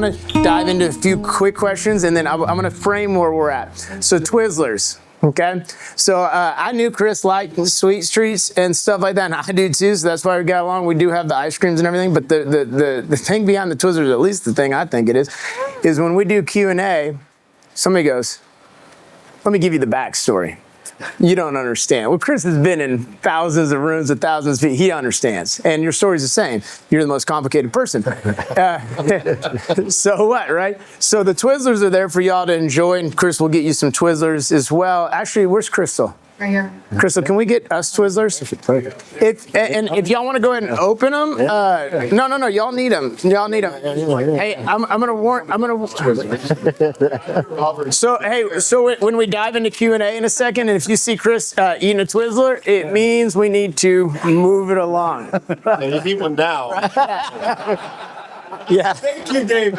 want to dive into a few quick questions, and then I'm going to frame where we're at. So Twizzlers. Okay, so I knew Chris liked sweet treats and stuff like that, and I do too, so that's why we got along. We do have the ice creams and everything, but the thing behind the Twizzlers, at least the thing I think it is when we do Q&A, somebody goes, let me give you the backstory. You don't understand. Well, Chris has been in thousands of rooms with thousands of people. He understands. And your story's the same. You're the most complicated person. So what, right? So the Twizzlers are there for y'all to enjoy, and Chris will get you some Twizzlers as well. Actually, where's Crystal? Right here. Crystal, can we get us Twizzlers? If y'all want to go ahead and open them, no, y'all need them. Y'all need them. Hey, I'm gonna warn. So when we dive into Q&A in a second, and if you see Chris eating a Twizzler, it means we need to move it along. You eat one now. Yeah. Thank you, Dave.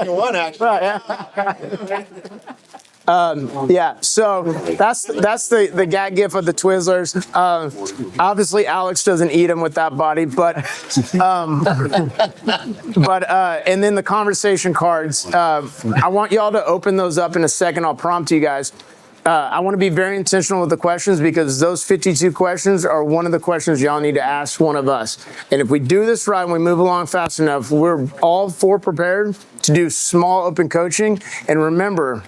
One actually. Yeah, so that's the gag gift of the Twizzlers. Obviously, Alex doesn't eat them with that body, but and then the conversation cards. I want y'all to open those up in a second. I'll prompt you guys. I want to be very intentional with the questions because those 52 questions are one of the questions y'all need to ask one of us. And if we do this right and we move along fast enough, we're all four prepared to do small open coaching. And remember,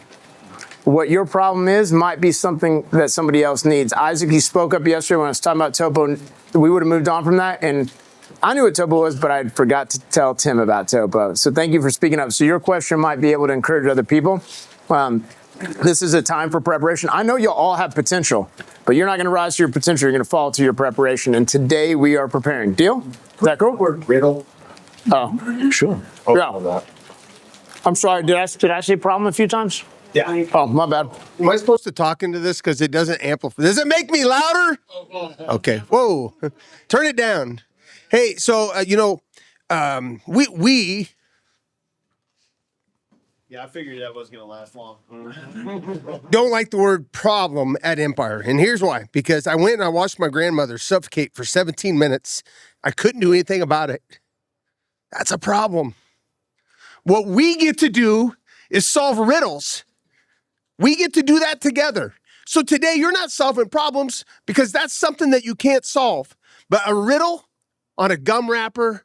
what your problem is might be something that somebody else needs. Isaac, you spoke up yesterday when I was talking about Topo. We would have moved on from that. And I knew what Topo was, but I forgot to tell Tim about Topo. So thank you for speaking up. So your question might be able to encourage other people. This is a time for preparation. I know you all have potential, but you're not going to rise to your potential. You're going to fall to your preparation. And today we are preparing. Deal? Is that cool? Riddle. Oh, Sure. Yeah. I'm sorry. Did I say problem a few times? Yeah. Oh, my bad. Am I supposed to talk into this because it doesn't amplify? Does it make me louder? Okay. Whoa. Turn it down. Hey, so we. Yeah, I figured that wasn't going to last long. Don't like the word problem at Empire. And here's why. Because I went and I watched my grandmother suffocate for 17 minutes. I couldn't do anything about it. That's a problem. What we get to do is solve riddles. We get to do that together. So today you're not solving problems because that's something that you can't solve. But a riddle on a gum wrapper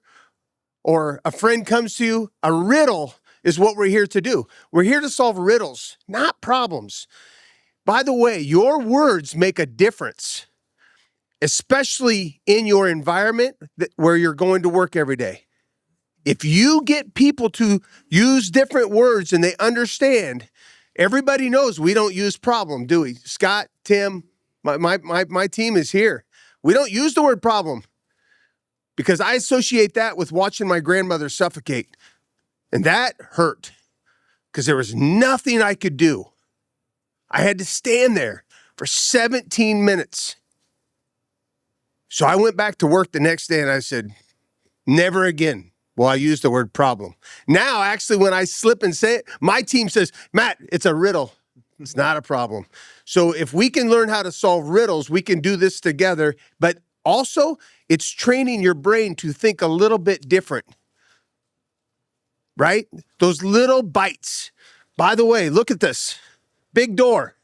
or a friend comes to you, a riddle is what we're here to do. We're here to solve riddles, not problems. By the way, your words make a difference, especially in your environment where you're going to work every day. If you get people to use different words and they understand, everybody knows we don't use problem, do we? Scott, Tim, my team is here. We don't use the word problem because I associate that with watching my grandmother suffocate. And that hurt because there was nothing I could do. I had to stand there for 17 minutes. So I went back to work the next day and I said, never again will I use the word problem. Now, actually, when I slip and say it, my team says, Matt, it's a riddle. It's not a problem. So if we can learn how to solve riddles, we can do this together. But also, it's training your brain to think a little bit different. Right? Those little bites. By the way, look at this. Big door.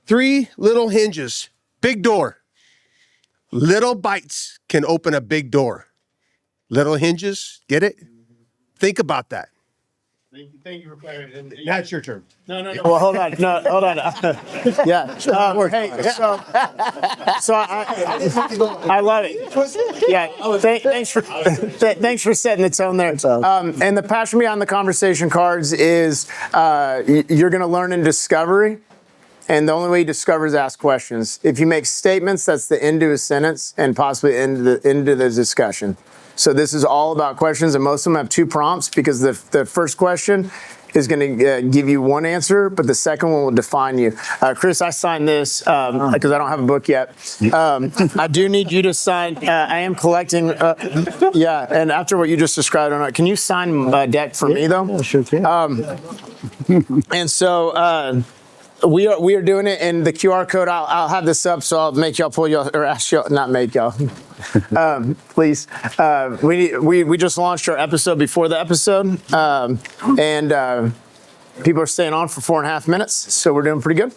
3 little hinges. Big door. Little bites can open a big door. Little hinges. Get it? Think about that. Thank you for clarifying. Now it's your turn. No. Well, hold on. No, hold on. Yeah. Hey, so I love it. Yeah. Thanks for setting the tone there. And the passion behind the conversation cards is you're going to learn in discovery. And the only way you discover is ask questions. If you make statements, that's the end to a sentence and possibly end to the discussion. So this is all about questions, and most of them have 2 prompts because the first question is going to give you one answer, but the second one will define you. Chris, I signed this because I don't have a book yet. I do need you to sign. I am collecting. And after what you just described, can you sign a deck for me, though? Yeah, sure can. And so we are doing it, and the QR code, I'll have this up, so I'll make y'all pull y'all, or ask y'all, not make y'all. Please. We just launched our episode before the episode, and people are staying on for 4.5 minutes, so we're doing pretty good.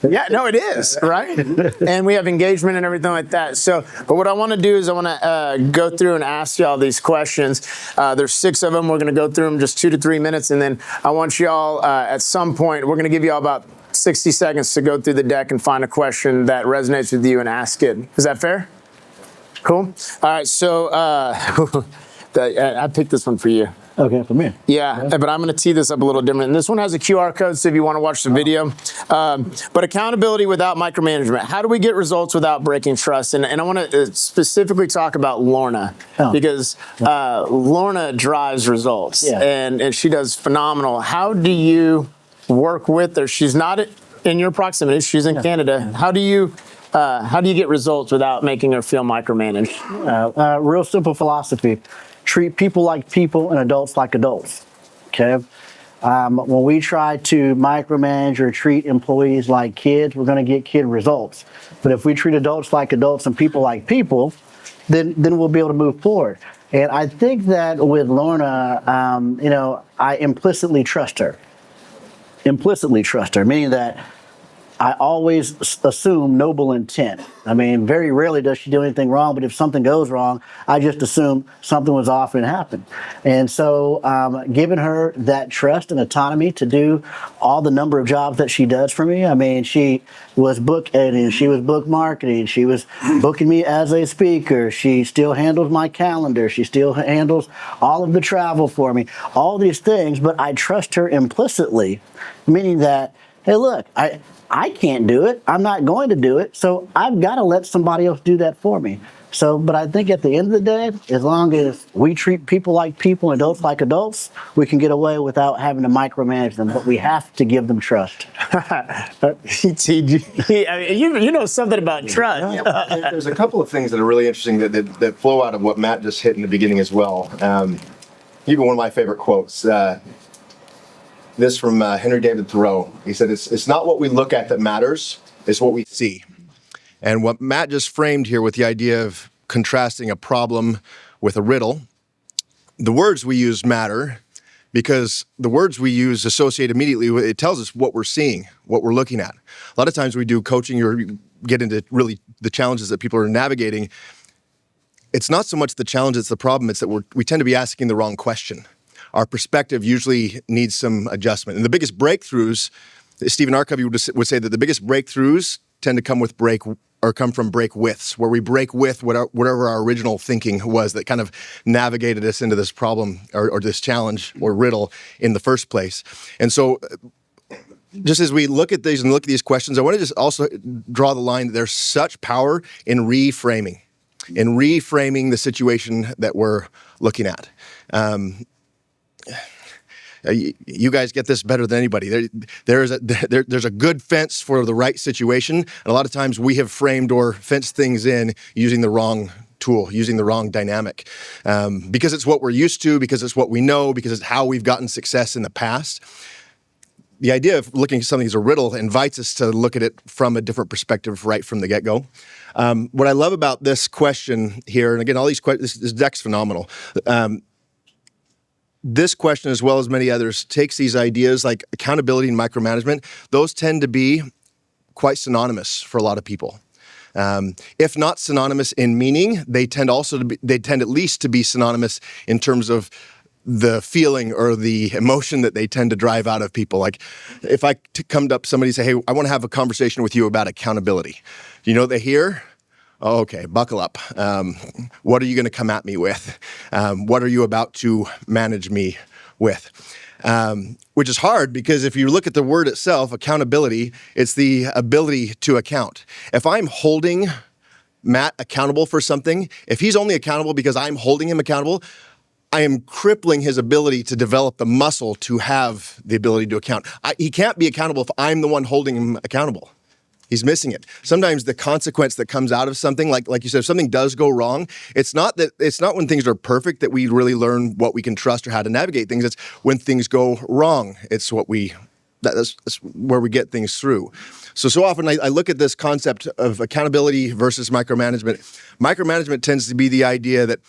Yeah, no, it is, right? And we have engagement and everything like that. So, but what I want to do is I want to go through and ask y'all these questions. There's 6 of them. We're going to go through them just 2 to 3 minutes, and then I want y'all at some point, we're going to give y'all about 60 seconds to go through the deck and find a question that resonates with you and ask it. Is that fair? Cool. All right. So I picked this one for you. Okay, for me. Yeah, but I'm going to tee this up a little different. And this one has a QR code, so if you want to watch the video. But accountability without micromanagement. How do we get results without breaking trust? And I want to specifically talk about Lorna, because Lorna drives results, and she does phenomenal. How do you work with her? She's not in your proximity. She's in Canada. How do you get results without making her feel micromanaged? Real simple philosophy. Treat people like people and adults like adults. Okay. When we try to micromanage or treat employees like kids, we're going to get kid results. But if we treat adults like adults and people like people, then we'll be able to move forward. And I think that with Lorna, I implicitly trust her. Meaning that I always assume noble intent. I mean, very rarely does she do anything wrong, but if something goes wrong, I just assume something was off and it happened. And so giving her that trust and autonomy to do all the number of jobs that she does for me. I mean, she was book editing, she was book marketing, she was booking me as a speaker, she still handles my calendar, she still handles all of the travel for me, all these things, but I trust her implicitly, meaning that, hey, look, I can't do it. I'm not going to do it. So I've got to let somebody else do that for me. So, but I think at the end of the day, as long as we treat people like people and adults like adults, we can get away without having to micromanage them, but we have to give them trust. You know something about trust. Yeah, there's a couple of things that are really interesting that flow out of what Matt just hit in the beginning as well. Even one of my favorite quotes, this from Henry David Thoreau. He said, it's not what we look at that matters, it's what we see. And what Matt just framed here with the idea of contrasting a problem with a riddle, the words we use matter because the words we use associate immediately with, it tells us what we're seeing, what we're looking at. A lot of times we do coaching or get into really the challenges that people are navigating. It's not so much the challenge, it's the problem. It's that we tend to be asking the wrong question. Our perspective usually needs some adjustment. And the biggest breakthroughs, Stephen R. Covey would say that the biggest breakthroughs tend to come from break withs, where we break with whatever our original thinking was that kind of navigated us into this problem or this challenge or riddle in the first place. And so just as we look at these and look at these questions, I want to just also draw the line that there's such power in reframing the situation that we're looking at. You guys get this better than anybody. There's a good fence for the right situation, and a lot of times we have framed or fenced things in using the wrong tool, using the wrong dynamic, because it's what we're used to, because it's what we know, because it's how we've gotten success in the past. The idea of looking at something as a riddle invites us to look at it from a different perspective right from the get-go. What I love about this question here, and again, all these questions, this deck's phenomenal. This question, as well as many others, takes these ideas like accountability and micromanagement. Those tend to be quite synonymous for a lot of people. If not synonymous in meaning, they tend at least to be synonymous in terms of the feeling or the emotion that they tend to drive out of people. Like if I come up to somebody and say, hey, I want to have a conversation with you about accountability. Do you know what they hear? Oh, okay, buckle up. What are you going to come at me with? What are you about to manage me with? Which is hard because if you look at the word itself, accountability, it's the ability to account. If I'm holding Matt accountable for something, if he's only accountable because I'm holding him accountable, I am crippling his ability to develop the muscle to have the ability to account. He can't be accountable if I'm the one holding him accountable. He's missing it. Sometimes the consequence that comes out of something, like you said, if something does go wrong, it's not when things are perfect that we really learn what we can trust or how to navigate things. It's when things go wrong. It's what we that's where we get things through. So often I look at this concept of accountability versus micromanagement. Micromanagement tends to be the idea that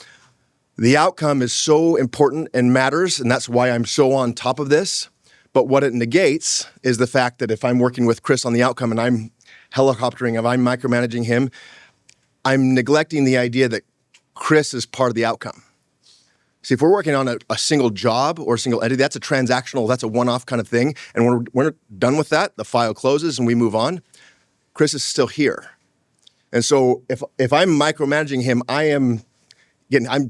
the outcome is so important and matters, and that's why I'm so on top of this. But what it negates is the fact that if I'm working with Chris on the outcome and I'm helicoptering, if I'm micromanaging him, I'm neglecting the idea that Chris is part of the outcome. See, if we're working on a single job or a single entity, that's a transactional, that's a one-off kind of thing. And when we're done with that, the file closes and we move on. Chris is still here. And so if I'm micromanaging him, I'm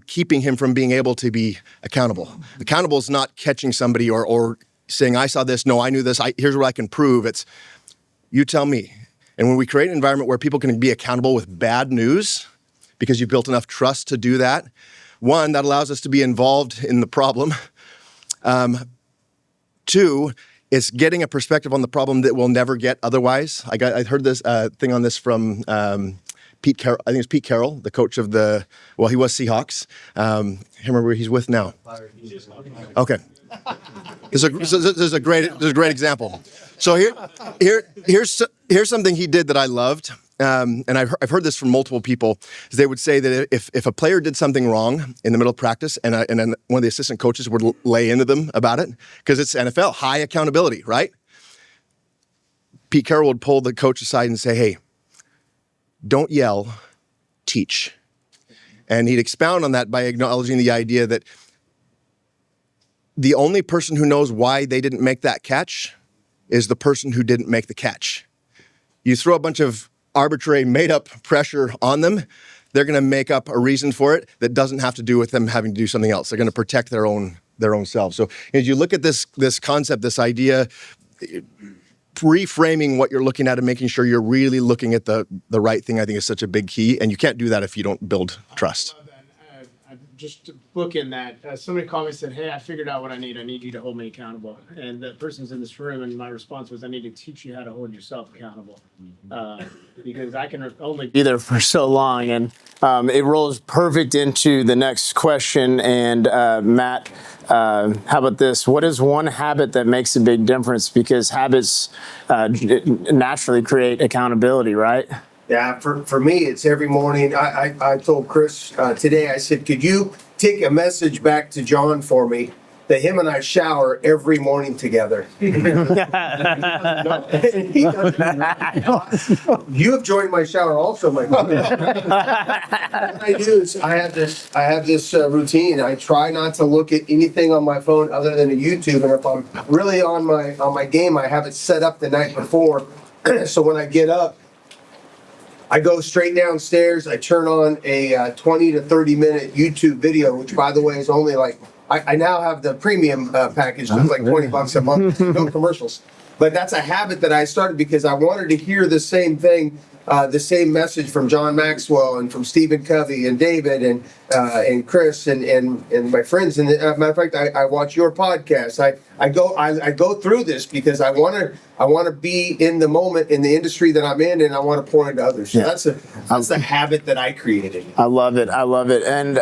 keeping him from being able to be accountable. Accountable is not catching somebody or saying, I saw this, no, I knew this, here's what I can prove. It's, you tell me. And when we create an environment where people can be accountable with bad news, because you've built enough trust to do that, one, that allows us to be involved in the problem. Two, it's getting a perspective on the problem that we'll never get otherwise. I heard this thing on this from Pete Carroll. I think it's Pete Carroll, the coach of he was Seahawks. I can't remember where he's with now. Okay. This is a great example. So here's something he did that I loved. And I've heard this from multiple people, is they would say that if a player did something wrong in the middle of practice and then one of the assistant coaches would lay into them about it, because it's NFL, high accountability, right? Pete Carroll would pull the coach aside and say, hey, don't yell, teach. And he'd expound on that by acknowledging the idea that the only person who knows why they didn't make that catch is the person who didn't make the catch. You throw a bunch of arbitrary made-up pressure on them, they're going to make up a reason for it that doesn't have to do with them having to do something else. They're going to protect their own selves. So as you look at this concept, this idea, reframing what you're looking at and making sure you're really looking at the right thing, I think is such a big key. And you can't do that if you don't build trust. Just to book in that, somebody called me and said, hey, I figured out what I need. I need you to hold me accountable. And the person's in this room, and my response was, I need to teach you how to hold yourself accountable. Because I can only be there for so long. And it rolls perfect into the next question. And Matt, how about this? What is one habit that makes a big difference? Because habits naturally create accountability, right? Yeah, for me, it's every morning. I told Chris today, I said, could you take a message back to John for me that him and I shower every morning together? You have joined my shower also, my brother. What I do is I have this routine. I try not to look at anything on my phone other than a YouTube. And if I'm really on my game, I have it set up the night before. So when I get up, I go straight downstairs. I turn on a 20 to 30 minute YouTube video, which, by the way, is only like, I now have the premium package. It's like $20 a month, no commercials. But that's a habit that I started because I wanted to hear the same thing, the same message from John Maxwell and from Stephen Covey and David and Chris and my friends. And matter of fact, I watch your podcast. I go through this because I want to be in the moment in the industry that I'm in, and I want to pour into others. So that's the habit that I created. I love it. And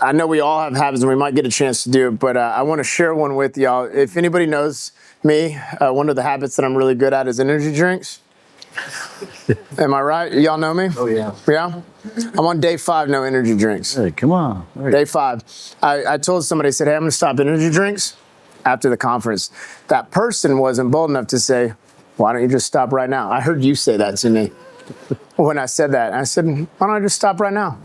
I know we all have habits, and we might get a chance to do it, but I want to share one with y'all. If anybody knows me, one of the habits that I'm really good at is energy drinks. Am I right? Y'all know me? Oh, yeah. Yeah? I'm on day 5, no energy drinks. Hey, come on. All right. Day 5. I told somebody, I said, hey, I'm going to stop energy drinks after the conference. That person wasn't bold enough to say, why don't you just stop right now? I heard you say that to me when I said that. I said, why don't I just stop right now?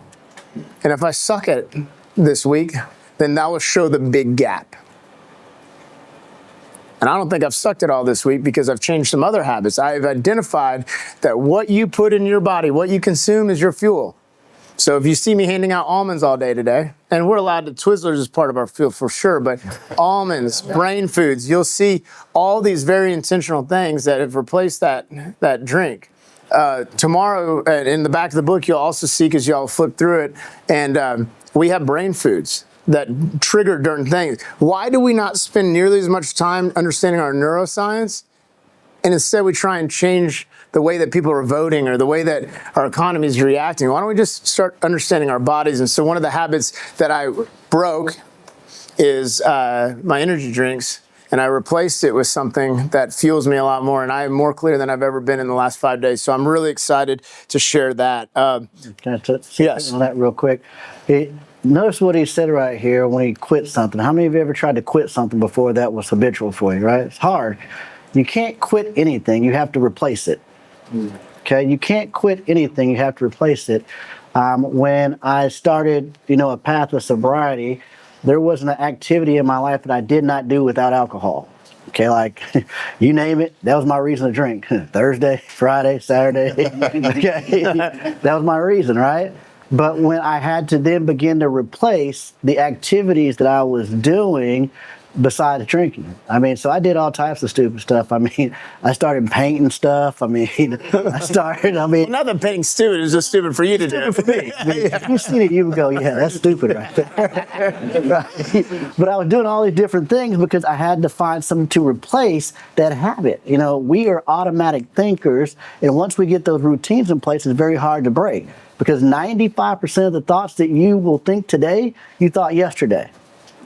And if I suck at it this week, then that will show the big gap. And I don't think I've sucked it all this week because I've changed some other habits. I've identified that what you put in your body, what you consume is your fuel. So if you see me handing out almonds all day today, and we're allowed to, Twizzlers is part of our fuel for sure, but almonds, brain foods, you'll see all these very intentional things that have replaced that drink. Tomorrow, in the back of the book, you'll also see, because y'all flip through it, and we have brain foods that trigger certain things. Why do we not spend nearly as much time understanding our neuroscience, and instead we try and change the way that people are voting or the way that our economy is reacting? Why don't we just start understanding our bodies? And so one of the habits that I broke is my energy drinks. and I replaced it with something that fuels me a lot more, and I am more clear than I've ever been in the last 5 days. So I'm really excited to share that. Can I touch Yes. on that real quick? Notice what he said right here when he quit something. How many of you ever tried to quit something before that was habitual for you, right? It's hard. You can't quit anything. You have to replace it. Okay? You can't quit anything. You have to replace it. When I started, a path of sobriety, there wasn't an activity in my life that I did not do without alcohol. Okay, like you name it, that was my reason to drink. Thursday, Friday, Saturday. Okay, that was my reason, right? But when I had to then begin to replace the activities that I was doing besides drinking, so I did all types of stupid stuff. I started painting stuff. Not that painting stupid, it's just stupid for you to do. For me. If you've seen it, you would go, yeah, that's stupid right there. Right? But I was doing all these different things because I had to find something to replace that habit. We are automatic thinkers, and once we get those routines in place, it's very hard to break because 95% of the thoughts that you will think today, you thought yesterday.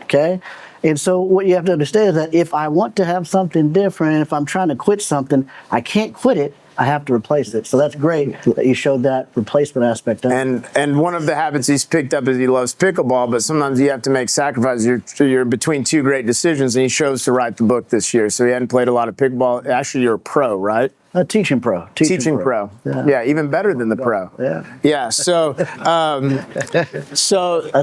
Okay? And so what you have to understand is that if I want to have something different, if I'm trying to quit something, I can't quit it. I have to replace it. So that's great that you showed that replacement aspect. And one of the habits he's picked up is he loves pickleball, but sometimes you have to make sacrifices. You're between two great decisions, and he chose to write the book this year. So he hadn't played a lot of pickleball. Actually, you're a pro, right? A teaching pro. Teaching pro. Yeah, even better than the pro. Yeah. Yeah. So, that's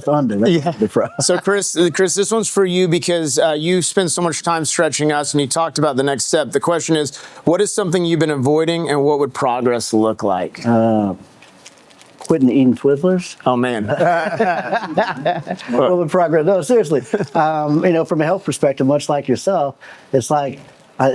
under. That's the pro. So Chris, this one's for you because you spend so much time stretching us, and you talked about the next step. The question is, what is something you've been avoiding, and what would progress look like? Quitting eating Twizzlers. Oh man. What would progress? No, seriously. From a health perspective, much like yourself, it's like.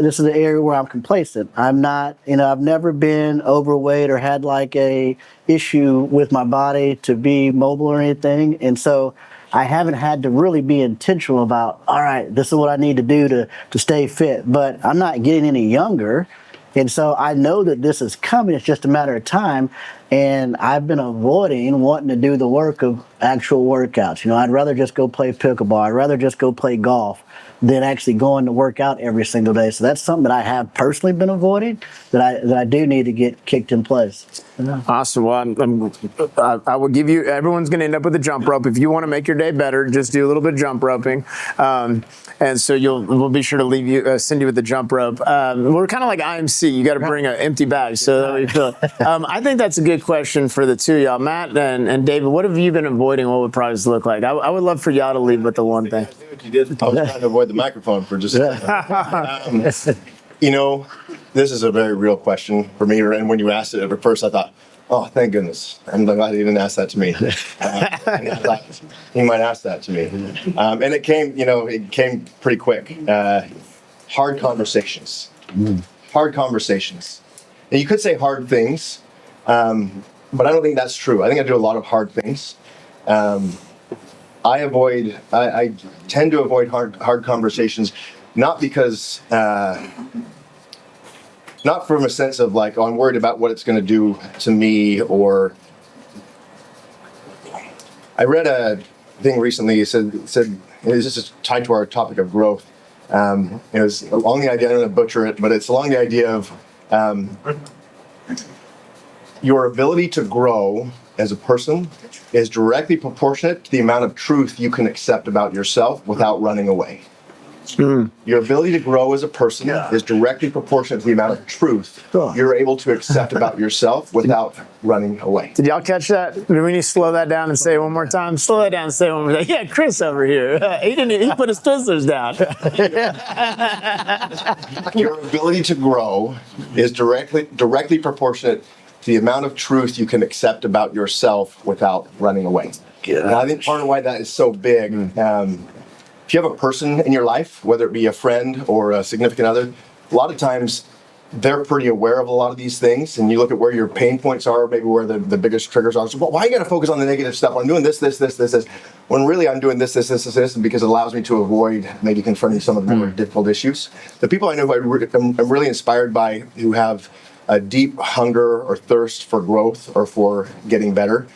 This is an area where I'm complacent. I'm not, I've never been overweight or had like a issue with my body to be mobile or anything. And so I haven't had to really be intentional about, all right, this is what I need to do to stay fit. But I'm not getting any younger. And so I know that this is coming. It's just a matter of time. And I've been avoiding wanting to do the work of actual workouts. I'd rather just go play pickleball. I'd rather just go play golf than actually going to work out every single day. So that's something that I have personally been avoiding that I do need to get kicked in place. Awesome. Well, I will give you, everyone's going to end up with a jump rope. If you want to make your day better, just do a little bit of jump roping. And so we'll be sure to send you with the jump rope. We're kind of like IMC. You got to bring an empty bag. So you feel it. I think that's a good question for the two of y'all. Matt and David, what have you been avoiding? What would progress look like? I would love for y'all to lead with the one thing. I see what you did. I was trying to avoid the microphone for just a second. This is a very real question for me. And when you asked it at first, I thought, oh, thank goodness. I'm glad he didn't ask that to me. And I thought, he might ask that to me. And it came pretty quick. Hard conversations. Hard conversations. And you could say hard things, but I don't think that's true. I think I do a lot of hard things. I tend to avoid hard conversations, not because, not from a sense of like, oh, I'm worried about what it's going to do to me, or I read a thing recently. It said this is tied to our topic of growth. It was along the idea, I'm going to butcher it, but it's along the idea of your ability to grow as a person is directly proportionate to the amount of truth you can accept about yourself without running away. Your ability to grow as a person is directly proportionate to the amount of truth you're able to accept about yourself without running away. Did y'all catch that? Do we need to slow that down and say it one more time? Slow that down and say it one more time. Yeah, Chris over here. He put his Twizzlers down. Your ability to grow is directly proportionate to the amount of truth you can accept about yourself without running away. And I think part of why that is so big, if you have a person in your life, whether it be a friend or a significant other, a lot of times they're pretty aware of a lot of these things, and you look at where your pain points are, maybe where the biggest triggers are. So, well, why are you going to focus on the negative stuff? I'm doing this, when really I'm doing this, and because it allows me to avoid maybe confronting some of the more difficult issues. The people I know who I'm really inspired by, who have a deep hunger or thirst for growth or for getting better,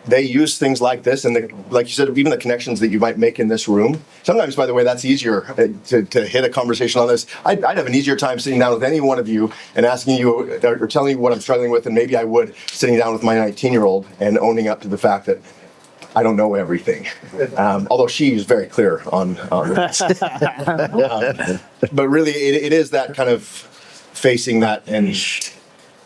they use things like this, and like you said, even the connections that you might make in this room. Sometimes, by the way, that's easier to hit a conversation on this. I'd have an easier time sitting down with any one of you and asking you or telling you what I'm struggling with, and maybe I would sitting down with my 19-year-old and owning up to the fact that I don't know everything. Although she is very clear on this. But really, it is that kind of facing that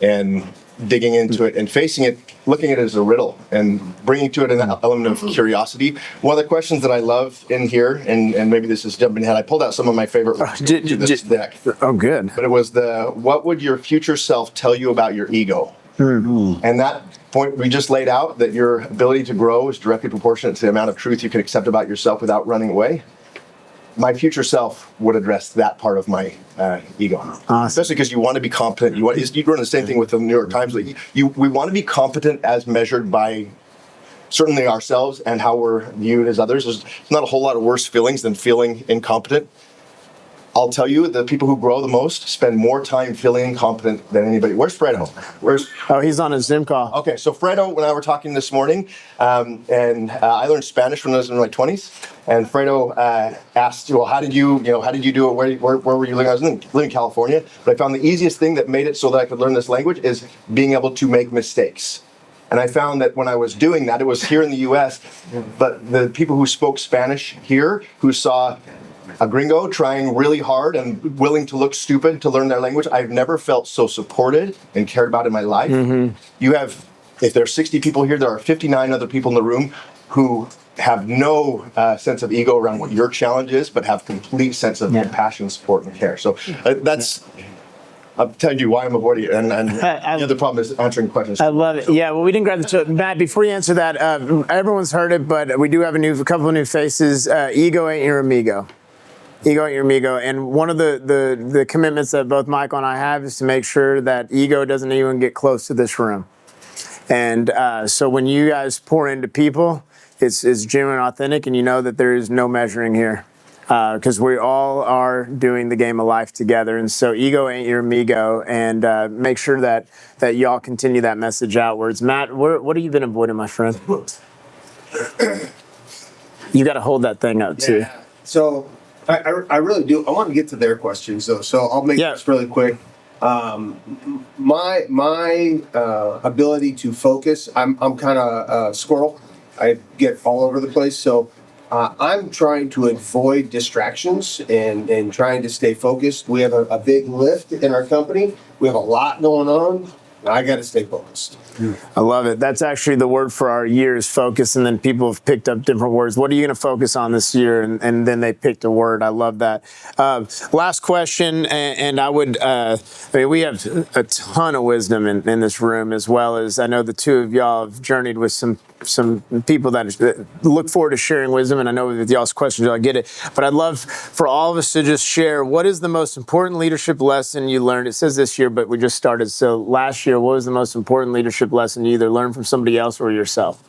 and digging into it and facing it, looking at it as a riddle and bringing to it an element of curiosity. One of the questions that I love in here, and maybe this is jumping ahead, I pulled out some of my favorite ones to this deck. Oh, good. But it was what would your future self tell you about your ego? And that point we just laid out, that your ability to grow is directly proportionate to the amount of truth you can accept about yourself without running away. My future self would address that part of my ego, especially because you want to be competent. You run the same thing with the New York Times. We want to be competent as measured by certainly ourselves and how we're viewed as others. There's not a whole lot of worse feelings than feeling incompetent. I'll tell you, the people who grow the most spend more time feeling incompetent than anybody. Where's Fredo? Oh, he's on a Zoom call. Okay, so Fredo and I were talking this morning, and I learned Spanish when I was in my 20s. And Fredo asked, "Well, how did you do it? Where were you living?" I was living in California, but I found the easiest thing that made it so that I could learn this language is being able to make mistakes. And I found that when I was doing that, it was here in the U.S., but the people who spoke Spanish here, who saw a gringo trying really hard and willing to look stupid to learn their language, I've never felt so supported and cared about in my life. You have, if there are 60 people here, there are 59 other people in the room who have no sense of ego around what your challenge is, but have complete sense of compassion, support, and care. So I'm telling you why I'm avoiding it. And the other problem is answering questions. I love it. Yeah, well, we didn't grab the Matt, before you answer that, everyone's heard it, but we do have a couple of new faces. Ego ain't your amigo. Ego ain't your amigo. And one of the commitments that both Michael and I have is to make sure that ego doesn't even get close to this room. And so when you guys pour into people, it's genuine and authentic, and you know that there is no measuring here. Because we all are doing the game of life together. And so ego ain't your amigo, and make sure that y'all continue that message outwards. Matt, what have you been avoiding, my friend? You got to hold that thing up too. Yeah. So I really do. I want to get to their questions though, so I'll make this really quick. My ability to focus, I'm kind of a squirrel. I get all over the place, so I'm trying to avoid distractions and trying to stay focused. We have a big lift in our company. We have a lot going on. I got to stay focused. I love it. That's actually the word for our year is focus, and then people have picked up different words. What are you going to focus on this year? And then they picked a word. I love that. Last question, and I would, we have a ton of wisdom in this room, as well as I know the two of y'all have journeyed with some people that look forward to sharing wisdom, and I know with y'all's questions, y'all get it. But I'd love for all of us to just share, what is the most important leadership lesson you learned? It says this year, but we just started. So last year, what was the most important leadership lesson you either learned from somebody else or yourself?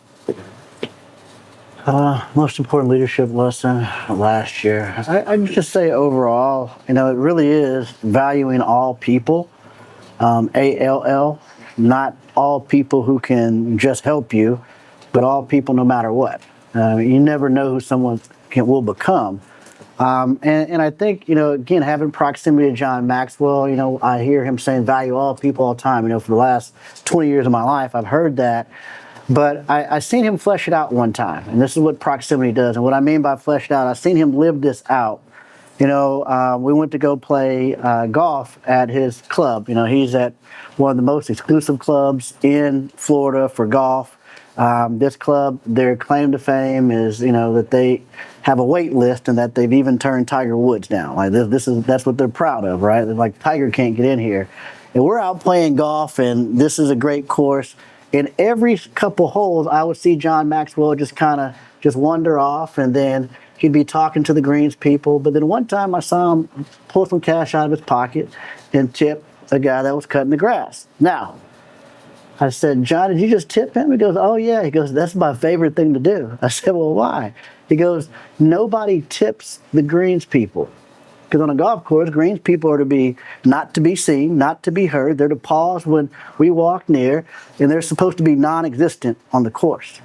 Most important leadership lesson last year, I'd just say overall, it really is valuing all people, ALL, not all people who can just help you, but all people no matter what. You never know who someone will become. And I think, again, having proximity to John Maxwell, I hear him saying value all people all the time. For the last 20 years of my life, I've heard that. But I seen him flesh it out one time. And this is what proximity does. And what I mean by flesh it out, I've seen him live this out. We went to go play golf at his club. He's at one of the most exclusive clubs in Florida for golf. This club, their claim to fame is, that they have a wait list and that they've even turned Tiger Woods down. Like that's what they're proud of, right? They're like, Tiger can't get in here. And we're out playing golf, and this is a great course. In every couple holes, I would see John Maxwell just wander off, and then he'd be talking to the greens people. But then one time I saw him pull some cash out of his pocket and tip a guy that was cutting the grass. Now, I said, John, did you just tip him? He goes, oh, yeah. He goes, that's my favorite thing to do. I said, well, why? He goes, nobody tips the greens people. Because on a golf course, greens people are not to be seen, not to be heard. They're to pause when we walk near, and they're supposed to be non-existent on the course.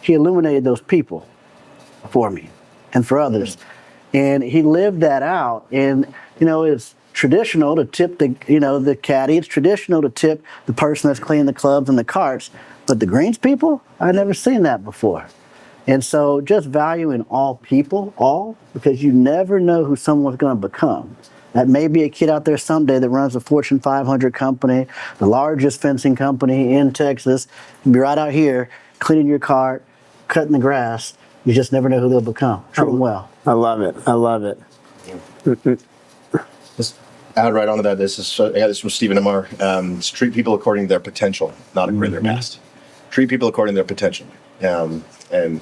he illuminated those people for me and for others. And he lived that out. And, it's traditional to tip the caddy. It's traditional to tip the person that's cleaning the clubs and the carts. But the greens people, I've never seen that before. And so just valuing all people, because you never know who someone's going to become. That may be a kid out there someday that runs a Fortune 500 company, the largest fencing company in Texas. You'll be right out here cleaning your cart, cutting the grass. You just never know who they'll become. Treat them well. I love it. I love it. Add right onto that. I got this from Stephen Amar. Treat people according to their potential, not according to their past. Treat people according to their potential. And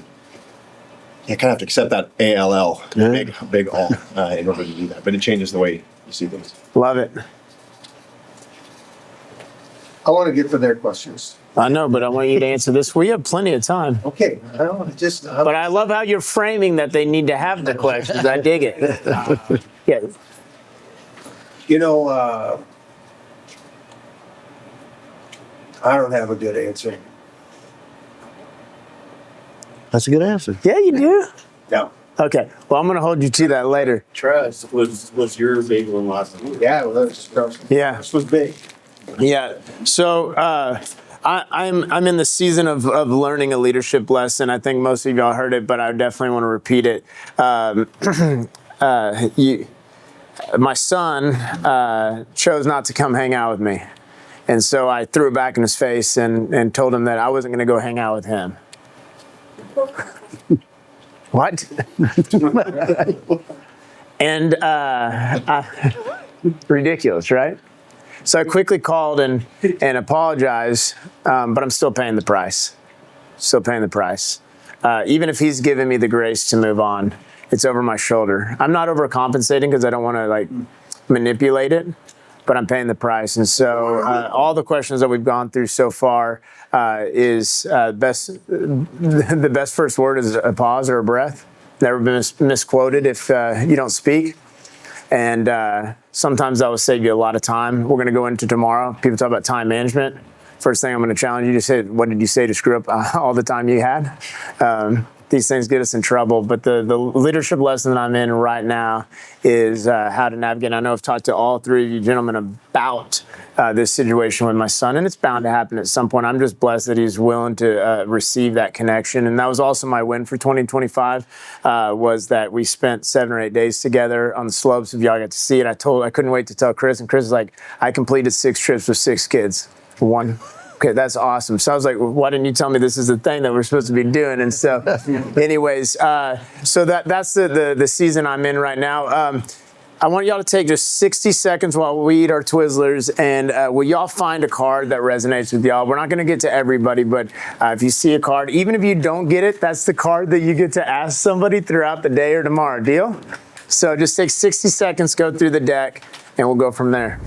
you kind of have to accept that ALL, big all, in order to do that. But it changes the way you see things. Love it. I want to get to their questions. I know, but I want you to answer this. We have plenty of time. Okay. But I love how you're framing that they need to have the questions. I dig it. Yeah. I don't have a good answer. That's a good answer. Yeah, you do. No. Okay. Well, I'm going to hold you to that later. Trust was your big one last week. Yeah, well, this Yeah. was big. Yeah. So I'm in the season of learning a leadership lesson. I think most of y'all heard it, but I definitely want to repeat it. My son chose not to come hang out with me. And so I threw it back in his face and told him that I wasn't going to go hang out with him. What? And ridiculous, right? So I quickly called and apologized, but I'm still paying the price. Still paying the price. Even if he's given me the grace to move on, it's over my shoulder. I'm not overcompensating because I don't want to manipulate it, but I'm paying the price. And so all the questions that we've gone through so far is the best first word is a pause or a breath. Never been misquoted if you don't speak. And sometimes that will save you a lot of time. We're going to go into tomorrow. People talk about time management. First thing I'm going to challenge you to say, what did you say to screw up all the time you had? These things get us in trouble. But the leadership lesson that I'm in right now is how to navigate. I know I've talked to all three of you gentlemen about this situation with my son, and it's bound to happen at some point. I'm just blessed that he's willing to receive that connection. And that was also my win for 2025, was that we spent 7 or 8 days together on the slopes. If y'all got to see it, I couldn't wait to tell Chris, and Chris is like, I completed 6 trips with 6 kids. One. Okay, that's awesome. So I was like, well, why didn't you tell me this is the thing that we're supposed to be doing? And so anyways, so that's the season I'm in right now. I want y'all to take just 60 seconds while we eat our Twizzlers, and will y'all find a card that resonates with y'all? We're not going to get to everybody, but if you see a card, even if you don't get it, that's the card that you get to ask somebody throughout the day or tomorrow. Deal? So just take 60 seconds, go through the deck, and we'll go from there.